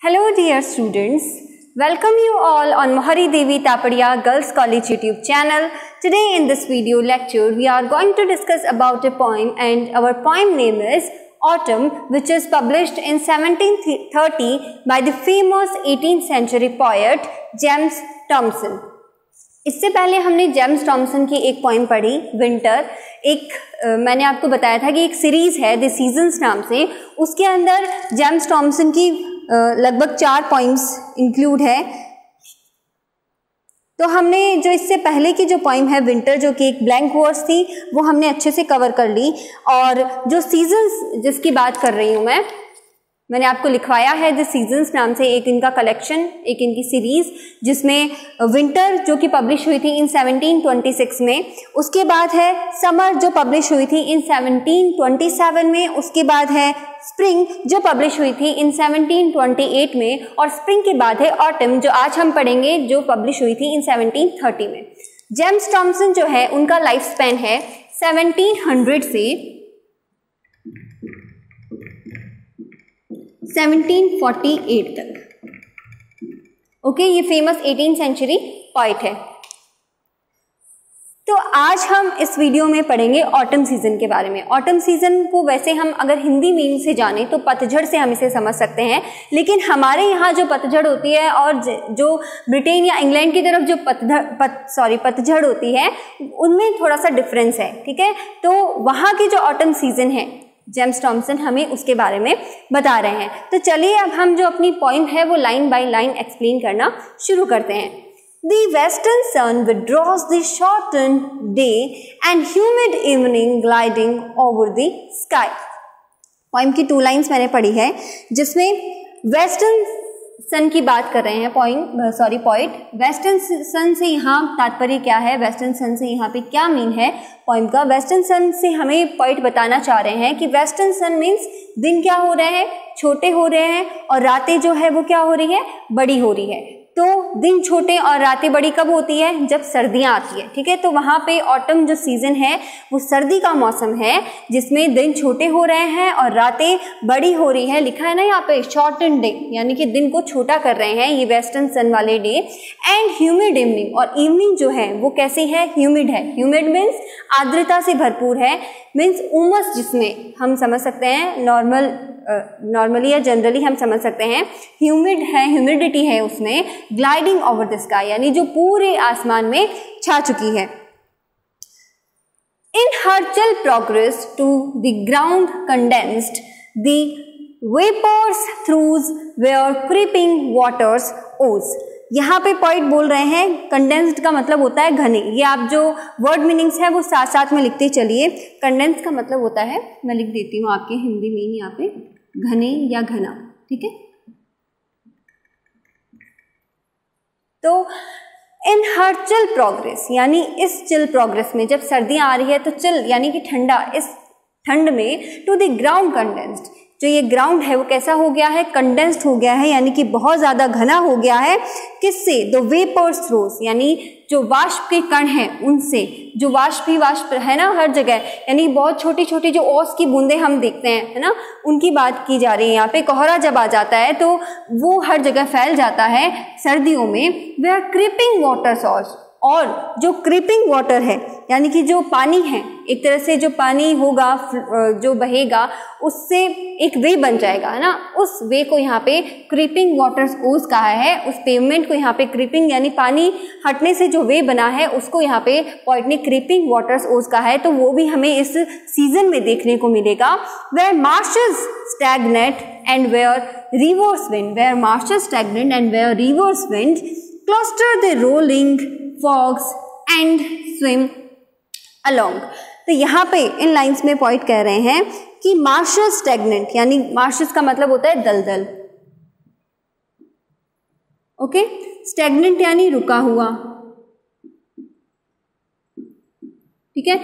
Hello dear students, welcome you all on Mohari Devi Tapadia Girls College YouTube channel. Today in this video lecture we are going to discuss about a poem and our poem name is Autumn, which is published in 1730 by the famous 18th century poet James Thomson. इससे पहले हमने James Thomson की एक poem पढ़ी winter. मैंने आपको बताया था कि एक सीरीज है द सीजन्स नाम से, उसके अंदर जेम्स टॉमसन की लगभग 4 पोइम्स इंक्लूड है। तो हमने जो इससे पहले की जो पोइम है विंटर, जो कि एक ब्लैंक वर्स थी, वो हमने अच्छे से कवर कर ली। और जो सीजन्स जिसकी बात कर रही हूँ मैंने आपको लिखवाया है द सीजन्स नाम से एक इनका कलेक्शन, एक इनकी सीरीज, जिसमें विंटर जो कि पब्लिश हुई थी इन 1726 में, उसके बाद है समर जो पब्लिश हुई थी इन 1727 में, उसके बाद है स्प्रिंग जो पब्लिश हुई थी इन 1728 में, और स्प्रिंग के बाद है ऑटम जो आज हम पढ़ेंगे, जो पब्लिश हुई थी इन 1730 में। जेम्स टॉमसन जो है उनका लाइफ स्पैन है 1700 से 1748 तक। ओके, ये फेमस 18th सेंचुरी पोएट है। तो आज हम इस वीडियो में पढ़ेंगे ऑटम सीजन के बारे में। ऑटम सीजन को वैसे हम अगर हिंदी मीनिंग से जाने तो पतझड़ से हम इसे समझ सकते हैं, लेकिन हमारे यहाँ जो पतझड़ होती है और जो ब्रिटेन या इंग्लैंड की तरफ जो पतझड़ होती है, उनमें थोड़ा सा डिफरेंस है। ठीक है, तो वहाँ की जो ऑटम सीजन है जेम्स टॉमसन हमें उसके बारे में बता रहे हैं। तो चलिए अब हम जो अपनी पॉइंट है वो लाइन बाय लाइन एक्सप्लेन करना शुरू करते हैं। The western sun withdraws the shortened day and humid evening gliding over the sky। Point की 2 लाइन्स मैंने पढ़ी है, जिसमें वेस्टर्न सन की बात कर रहे हैं पोइट। वेस्टर्न सन से यहाँ तात्पर्य क्या है, वेस्टर्न सन से यहाँ पे क्या मीन है पोइम का। वेस्टर्न सन से हमें पोइट बताना चाह रहे हैं कि वेस्टर्न सन मीन्स दिन क्या हो रहे हैं, छोटे हो रहे हैं, और रातें जो है वो क्या हो रही है, बड़ी हो रही है। तो दिन छोटे और रातें बड़ी कब होती है, जब सर्दियाँ आती है। ठीक है, तो वहाँ पे ऑटम जो सीजन है वो सर्दी का मौसम है, जिसमें दिन छोटे हो रहे हैं और रातें बड़ी हो रही है। लिखा है ना यहाँ पे शॉर्टन डे, यानी कि दिन को छोटा कर रहे हैं ये वेस्टर्न सन वाले डे। एंड ह्यूमिड इवनिंग, और इवनिंग जो है वो कैसी है, ह्यूमिड है। ह्यूमिड मीन्स आर्द्रता से भरपूर है, मीन्स उमस, जिसमें हम समझ सकते हैं नॉर्मली या जनरली हम समझ सकते हैं ह्यूमिड है, ह्यूमिडिटी है उसमें। ग्लाइडिंग ओवर द स्काई, यानी जो पूरे आसमान में छा चुकी है। In her chill progress to the ground condensed the vapours throngs where creeping waters ooze. यहाँ पे पॉइंट बोल रहे हैं कंडेंस्ड का मतलब होता है घने। ये आप जो वर्ड मीनिंग्स है वो साथ साथ में लिखते चलिए। कंडेंस का मतलब होता है, मैं लिख देती हूँ आपके हिंदी में यहाँ पे, घने या घना। ठीक है, तो इन हर चिल प्रोग्रेस, यानी इस चिल प्रोग्रेस में, जब सर्दियाँ आ रही है तो चिल यानी कि ठंडा, इस ठंड में टू द ग्राउंड कंडेंस्ड, जो ये ग्राउंड है वो कैसा हो गया है, कंडेंस्ड हो गया है, यानी कि बहुत ज़्यादा घना हो गया है। किससे, द वेपर्स थ्रोज, यानी जो वाष्प के कण हैं उनसे। जो वाष्प ही वाष्प है ना हर जगह, यानी बहुत छोटी छोटी जो ओस की बूंदें हम देखते हैं, है ना, उनकी बात की जा रही है यहाँ पे। कोहरा जब आ जाता है तो वो हर जगह फैल जाता है सर्दियों में। वे आर क्रीपिंग वाटर सोर्स, और जो क्रीपिंग वाटर है यानी कि जो पानी है, एक तरह से जो पानी होगा जो बहेगा उससे एक वे बन जाएगा, है ना, उस वे को यहाँ पे क्रीपिंग वाटर्स ओज कहा है। उस पेवमेंट को यहाँ पे क्रीपिंग यानी पानी हटने से जो वे बना है उसको यहाँ पे पॉइंट ने क्रीपिंग वाटर्स ओज कहा है। तो वो भी हमें इस सीजन में देखने को मिलेगा। Where marshes stagnate and where rivers wind, where marshes stagnate and where rivers wind cluster the rolling fogs and swim along. तो यहाँ पे इन लाइंस में पॉइंट कह रहे हैं कि मार्शेस स्टैग्नेंट, यानी मार्शेस का मतलब होता है दलदल। ओके, स्टैग्नेंट यानी रुका हुआ। ठीक है,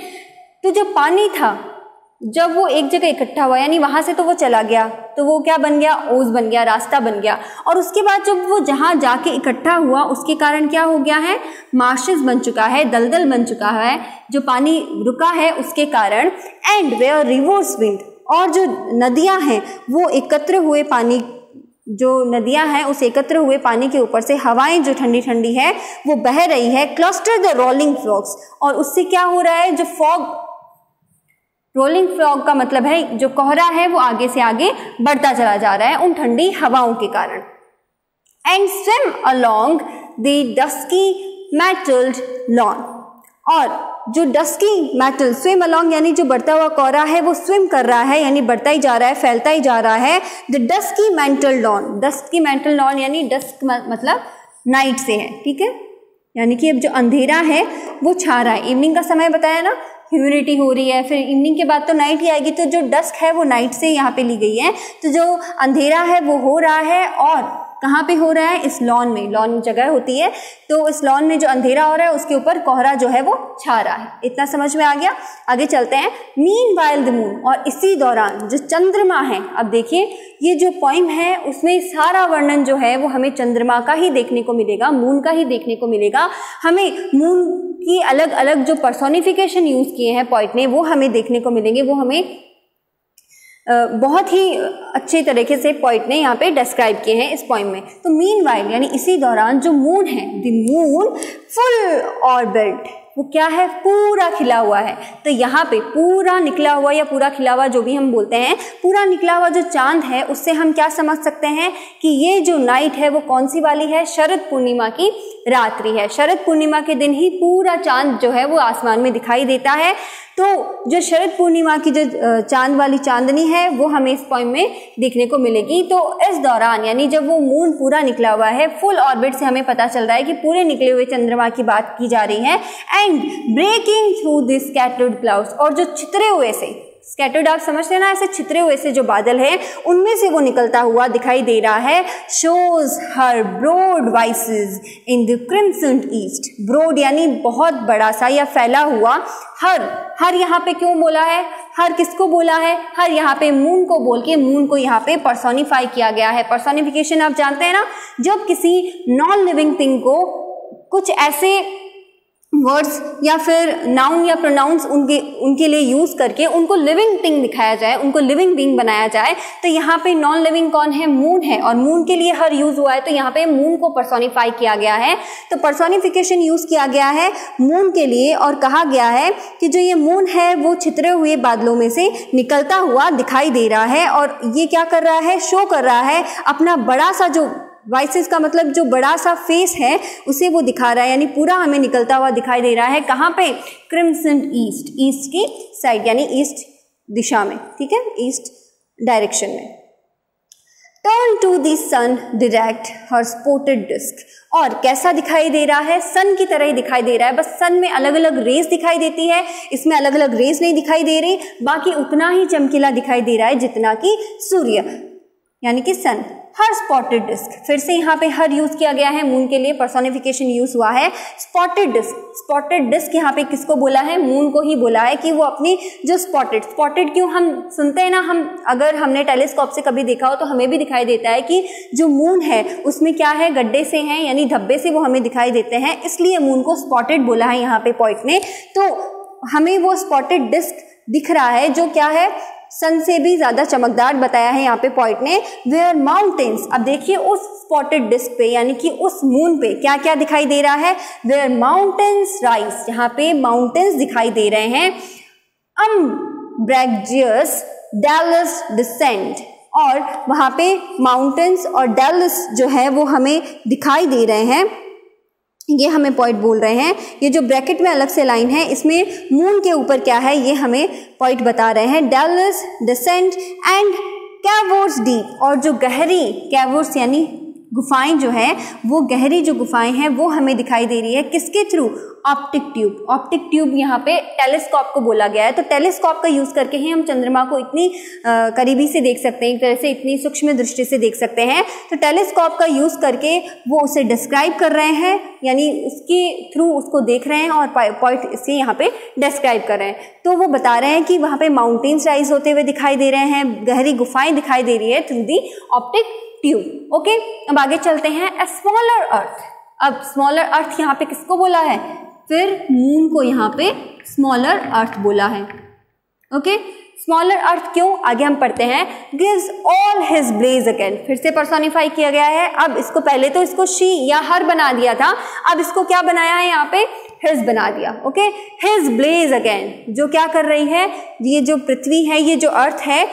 तो जो पानी था जब वो एक जगह इकट्ठा हुआ, यानी वहां से तो वो चला गया, तो वो क्या बन गया, ओस बन गया, रास्ता बन गया। और उसके बाद जब वो जहां जाके इकट्ठा हुआ उसके कारण क्या हो गया है, मार्शेस बन चुका है, दलदल बन चुका है, जो पानी रुका है उसके कारण। एंड वेयर रिवर्स विंड, और जो नदियां हैं वो एकत्र हुए पानी जो नदियां हैं उस एकत्र हुए पानी के ऊपर से हवाएं जो ठंडी ठंडी है वो बह रही है। क्लस्टर द रोलिंग फ्रॉग्स, और उससे क्या हो रहा है, जो फॉग, रोलिंग फ्रॉग का मतलब है जो कोहरा है वो आगे से आगे बढ़ता चला जा रहा है उन ठंडी हवाओं के कारण। And swim along the dusky metalled lawn, और जो डस्की मेटल, स्विम अलोंग यानी जो बढ़ता हुआ कोहरा है वो स्विम कर रहा है, यानी बढ़ता ही जा रहा है, फैलता ही जा रहा है। The dusky metal lawn, dusky metal lawn यानी डस्क मतलब नाइट से है, ठीक है, यानी कि अब जो अंधेरा है वो छा रहा है। इवनिंग का समय बताया ना, ह्यूमिडिटी हो रही है, फिर इवनिंग के बाद तो नाइट ही आएगी, तो जो डस्क है वो नाइट से यहाँ पे ली गई है। तो जो अंधेरा है वो हो रहा है, और कहाँ पे हो रहा है, इस लॉन में, लॉन जगह होती है, तो इस लॉन में जो अंधेरा हो रहा है उसके ऊपर कोहरा जो है वो छा रहा है। इतना समझ में आ गया। आगे चलते हैं। मीनवाइल द मून, और इसी दौरान जो चंद्रमा है, अब देखिए ये जो पोइम है उसमें सारा वर्णन जो है वो हमें चंद्रमा का ही देखने को मिलेगा, मून का ही देखने को मिलेगा। हमें मून की अलग अलग जो पर्सोनिफिकेशन यूज किए हैं पोइट ने वो हमें देखने को मिलेंगे, वो हमें बहुत ही अच्छे तरीके से पोइट ने यहाँ पे डिस्क्राइब किए हैं इस पोइम में। तो मीनवाइल यानी इसी दौरान जो मून है, द मून फुल ऑर्बिट, वो क्या है, पूरा खिला हुआ है। तो यहाँ पे पूरा निकला हुआ या पूरा खिला हुआ जो भी हम बोलते हैं, पूरा निकला हुआ जो चांद है उससे हम क्या समझ सकते हैं कि ये जो नाइट है वो कौन सी वाली है, शरद पूर्णिमा की रात्रि है। शरद पूर्णिमा के दिन ही पूरा चांद जो है वो आसमान में दिखाई देता है। तो जो शरद पूर्णिमा की जो चांद वाली चांदनी है वो हमें इस पोइम में देखने को मिलेगी। तो इस दौरान यानी जब वो मून पूरा निकला हुआ है, फुल ऑर्बिट से हमें पता चल रहा है कि पूरे निकले हुए चंद्रमा की बात की जा रही है। And breaking through the scattered clouds, और जो छितरे हुए से, स्कैटर्ड आप समझते हैं ना, ऐसे छितरे हुए से जो बादल हैं उनमें से वो निकलता हुआ दिखाई दे रहा है। Shows her broad visage in the crimson east, broad यानी बहुत बड़ा सा या फैला हुआ। हर यहाँ पे क्यों बोला है, हर किसको बोला है, हर यहाँ पे मून को बोल के मून को यहाँ पे पर्सोनिफाई किया गया है। पर्सोनिफिकेशन आप जानते हैं ना, जब किसी नॉन लिविंग थिंग को कुछ ऐसे वर्ड्स या फिर नाउन या प्रोनाउंस उनके लिए यूज करके उनको लिविंग थिंग दिखाया जाए, उनको लिविंग बीइंग बनाया जाए। तो यहाँ पे नॉन लिविंग कौन है, मून है, और मून के लिए हर यूज हुआ है, तो यहाँ पे मून को पर्सोनिफाई किया गया है। तो पर्सोनिफिकेशन यूज किया गया है मून के लिए, और कहा गया है कि जो ये मून है वो छितरे हुए बादलों में से निकलता हुआ दिखाई दे रहा है, और ये क्या कर रहा है, शो कर रहा है अपना बड़ा सा, जो वाइसेस का मतलब जो बड़ा सा फेस है उसे वो दिखा रहा है, यानी पूरा हमें निकलता हुआ दिखाई दे रहा है। कहाँ पे, क्रिम्सन ईस्ट, ईस्ट की साइड यानी ईस्ट दिशा में, ठीक है, ईस्ट डायरेक्शन में। Turn to the sun direct her spotted disc, और कैसा दिखाई दे रहा है, सन की तरह ही दिखाई दे रहा है, बस सन में अलग अलग रेस दिखाई देती है, इसमें अलग अलग रेस नहीं दिखाई दे रही, बाकी उतना ही चमकीला दिखाई दे रहा है जितना कि सूर्य यानी कि सन। हर स्पॉटेड डिस्क, फिर से यहाँ पे हर यूज किया गया है मून के लिए, पर्सोनिफिकेशन यूज हुआ है। स्पॉटेड डिस्क, स्पॉटेड डिस्क यहाँ पे किसको बोला है, मून को ही बोला है कि वो अपनी जो स्पॉटेड क्यों हम सुनते हैं ना, हम अगर हमने टेलीस्कोप से कभी देखा हो तो हमें भी दिखाई देता है कि जो मून है उसमें क्या है, गड्ढे से हैं यानी धब्बे से वो हमें दिखाई देते हैं, इसलिए मून को स्पॉटेड बोला है यहाँ पे पोइट ने। तो हमें वो स्पॉटेड डिस्क दिख रहा है जो क्या है, सन से भी ज्यादा चमकदार बताया है यहाँ पे पॉइंट ने। वेयर माउंटेन्स, अब देखिए उस स्पॉटेड डिस्क पे यानी कि उस मून पे क्या क्या दिखाई दे रहा है, वेयर माउंटेन्स राइज, यहाँ पे माउंटेन्स दिखाई दे रहे हैं। अम्ब्रेजियस डेलस डिसेंड, और वहां पे माउंटेन्स और डेलस जो है वो हमें दिखाई दे रहे हैं, ये हमें पॉइंट बोल रहे हैं। ये जो ब्रैकेट में अलग से लाइन है इसमें मून के ऊपर क्या है ये हमें पॉइंट बता रहे हैं। डेलस डिसेंट एंड कैवर्स डीप, और जो गहरी, कैवर्स यानी गुफाएं जो है वो गहरी जो गुफाएं हैं वो हमें दिखाई दे रही है, किसके through, optic tube. Optic tube यहाँ पे टेलीस्कोप को बोला गया है, तो टेलीस्कोप का यूज करके ही हम चंद्रमा को इतनी करीबी से देख सकते हैं, एक तरह से इतनी सूक्ष्म दृष्टि से देख सकते हैं। तो टेलीस्कोप का यूज करके वो उसे डिस्क्राइब कर रहे हैं, यानी उसके थ्रू उसको देख रहे हैं और पॉइंट इसे यहाँ पे डिस्क्राइब कर रहे हैं। तो वो बता रहे हैं कि वहाँ पे माउंटेन्स राइज होते हुए दिखाई दे रहे हैं, गहरी गुफाएं दिखाई दे रही है through the optic tube. Okay, अब आगे चलते हैं। ए स्मॉलर अर्थ, अब स्मॉलर अर्थ यहाँ पे किसको बोला है, फिर मून को यहाँ पे स्मॉलर अर्थ बोला है। ओके, स्मॉलर अर्थ क्यों, आगे हम पढ़ते हैं। Gives all his blaze again, फिर से पर्सोनिफाई किया गया है। अब इसको पहले तो इसको शी या हर बना दिया था, अब इसको क्या बनाया है यहाँ पे, हिज बना दिया। ओके, हिज ब्लेज अगेन, जो क्या कर रही है, ये जो पृथ्वी है, ये जो अर्थ है,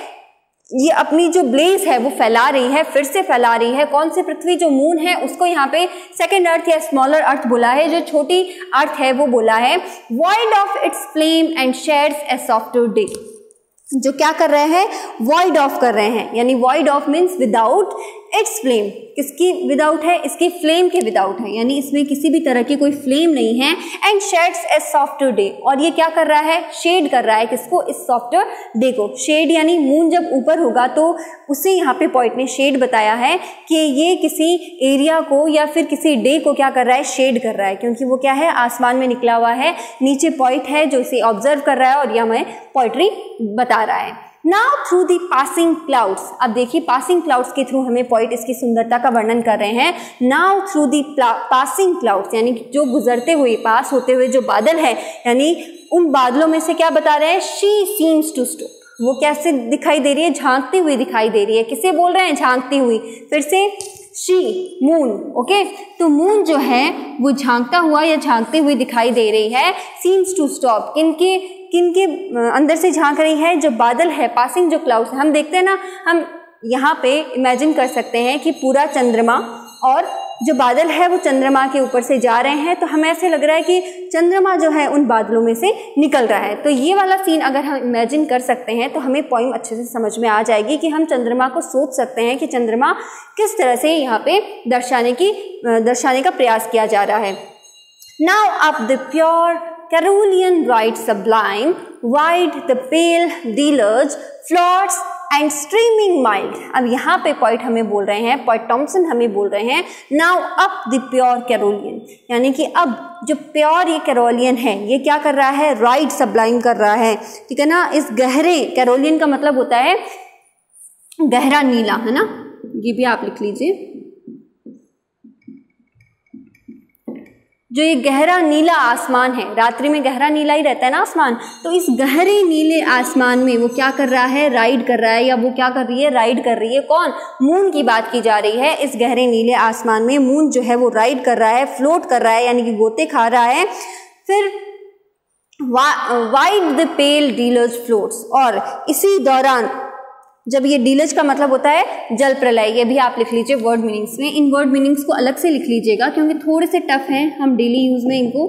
ये अपनी जो ब्लेज है वो फैला रही है, फिर से फैला रही है। कौन सी पृथ्वी, जो मून है उसको यहाँ पे सेकेंड अर्थ या स्मॉलर अर्थ बोला है, जो छोटी अर्थ है वो बोला है। Void of its flame and shades A softer day, जो क्या कर रहे हैं, वॉइड ऑफ कर रहे हैं, यानी void of means without its flame, किसकी विदाउट है, इसकी फ्लेम के विदाउट है, यानी इसमें किसी भी तरह की कोई फ्लेम नहीं है। And shades A softer day, और ये क्या कर रहा है, शेड कर रहा है किसको, इस सॉफ्टर डे को। शेड यानी मून जब ऊपर होगा तो उसे यहाँ पे पॉइंट ने शेड बताया है कि ये किसी एरिया को या फिर किसी डे को क्या कर रहा है, शेड कर रहा है, क्योंकि वो क्या है, आसमान में निकला हुआ है, नीचे पॉइंट है जो इसे ऑब्जर्व कर रहा है और यह हमें पोइट्री बता रहा है। Now through the passing clouds, अब देखिए पासिंग क्लाउड्स के थ्रू हमें पॉइंट इसकी सुंदरता का वर्णन कर रहे हैं। Now through the passing clouds, यानी जो गुजरते हुए, पास होते हुए जो बादल है, यानी उन बादलों में से क्या बता रहे हैं, she seems to stop, वो कैसे दिखाई दे रही है, झांकती हुई दिखाई दे रही है। किसे बोल रहे हैं, झांकती हुई, फिर से शी, मून। ओके, तो मून जो है वो झांकता हुआ या झांकती हुई दिखाई दे रही है। सीम्स टू स्टॉप, किनके अंदर से झांक रही है, जो बादल है, पासिंग जो क्लाउड्स है। हम देखते हैं ना, हम यहाँ पे इमेजिन कर सकते हैं कि पूरा चंद्रमा और जो बादल है वो चंद्रमा के ऊपर से जा रहे हैं, तो हमें ऐसे लग रहा है कि चंद्रमा जो है उन बादलों में से निकल रहा है। तो ये वाला सीन अगर हम इमेजिन कर सकते हैं तो हमें पोइम अच्छे से समझ में आ जाएगी कि हम चंद्रमा को सोच सकते हैं कि चंद्रमा किस तरह से यहाँ पे दर्शाने का प्रयास किया जा रहा है। Now up the pure Carolean ride sublime, wide the pale deluge, floats and streaming mild। अब यहाँ पे पॉइंट हमें बोल रहे हैं, पॉइंट टॉमसन हमें बोल रहे हैं, now up the pure Carolean, यानी कि अब जो प्योर ये कैरोलियन है ये क्या कर रहा है, राइड सब्लाइम कर रहा है, ठीक है ना। इस गहरे, कैरोलियन का मतलब होता है गहरा नीला, है ना, ये भी आप लिख लीजिए। जो ये गहरा नीला आसमान है, रात्रि में गहरा नीला ही रहता है ना आसमान, तो इस गहरे नीले आसमान में वो क्या कर रहा है, राइड कर रहा है, या वो क्या कर रही है, राइड कर रही है। कौन, मून की बात की जा रही है। इस गहरे नीले आसमान में मून जो है वो राइड कर रहा है, फ्लोट कर रहा है, यानी कि गोते खा रहा है। फिर wide the pale dealers floats, और इसी दौरान जब ये डीलज का मतलब होता है जल प्रलय, ये भी आप लिख लीजिए वर्ड मीनिंग्स में। इन वर्ड मीनिंग्स को अलग से लिख लीजिएगा क्योंकि थोड़े से टफ हैं, हम डेली यूज़ में इनको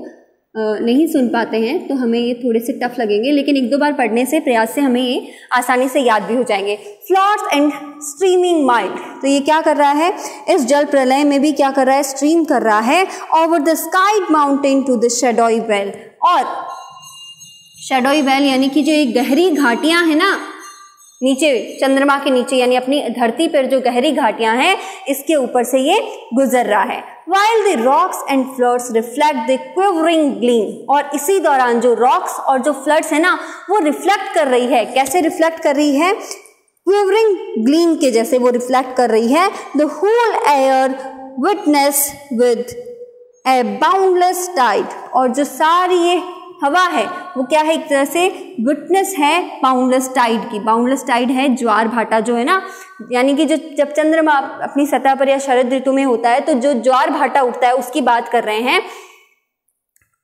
नहीं सुन पाते हैं, तो हमें ये थोड़े से टफ लगेंगे, लेकिन एक दो बार पढ़ने से, प्रयास से हमें ये आसानी से याद भी हो जाएंगे। फ्लॉट्स एंड स्ट्रीमिंग माइल्ड, तो ये क्या कर रहा है, इस जल प्रलय में भी क्या कर रहा है, स्ट्रीम कर रहा है। Over the skied mountain to the shadowy vale, और शैडोई वेल यानी कि जो एक गहरी घाटियां है ना नीचे, चंद्रमा के नीचे, यानी अपनी धरती पर जो गहरी घाटियां हैं इसके ऊपर से ये गुजर रहा है। While the rocks and floods reflect the quivering gleam, और इसी दौरान जो रॉक्स और जो फ्लड्स है ना वो रिफ्लेक्ट कर रही है। कैसे रिफ्लेक्ट कर रही है, क्विवरिंग ग्लीम के जैसे वो रिफ्लेक्ट कर रही है। The whole air witness with a boundless tide, और जो सारी ये हवा है वो क्या है, एक तरह से विटनेस है बाउंडलेस टाइड की। बाउंडलेस टाइड है ज्वार भाटा जो है ना, यानी कि जो जब चंद्रमा अपनी सतह पर या शरद ऋतु में होता है तो जो ज्वार भाटा उठता है उसकी बात कर रहे हैं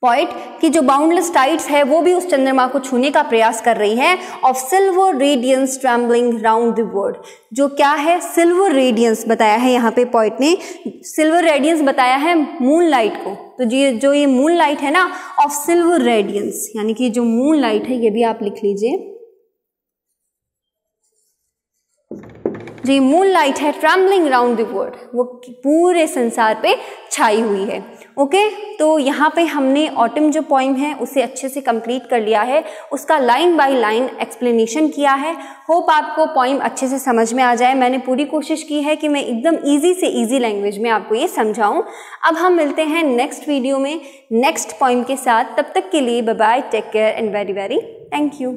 पॉइंट, कि जो बाउंडलेस टाइड्स है वो भी उस चंद्रमा को छूने का प्रयास कर रही है। Of silver radiance trembling round the world, जो क्या है, सिल्वर रेडियंस बताया है यहाँ पे पॉइंट ने, सिल्वर रेडियंस बताया है मून लाइट को। तो जो ये मून लाइट है ना, ऑफ सिल्वर रेडियंस, यानी कि जो मून लाइट है, ये भी आप लिख लीजिए, जो मून लाइट है ट्रैम्बलिंग राउंड द वर्ल्ड, वो पूरे संसार पे छाई हुई है। ओके, तो यहाँ पे हमने ऑटम जो पोइम है उसे अच्छे से कंप्लीट कर लिया है, उसका लाइन बाय लाइन एक्सप्लेनेशन किया है। होप आपको पोइम अच्छे से समझ में आ जाए। मैंने पूरी कोशिश की है कि मैं एकदम इजी से इजी लैंग्वेज में आपको ये समझाऊं। अब हम मिलते हैं नेक्स्ट वीडियो में नेक्स्ट पोइम के साथ, तब तक के लिए bye bye, take care and very very thank you.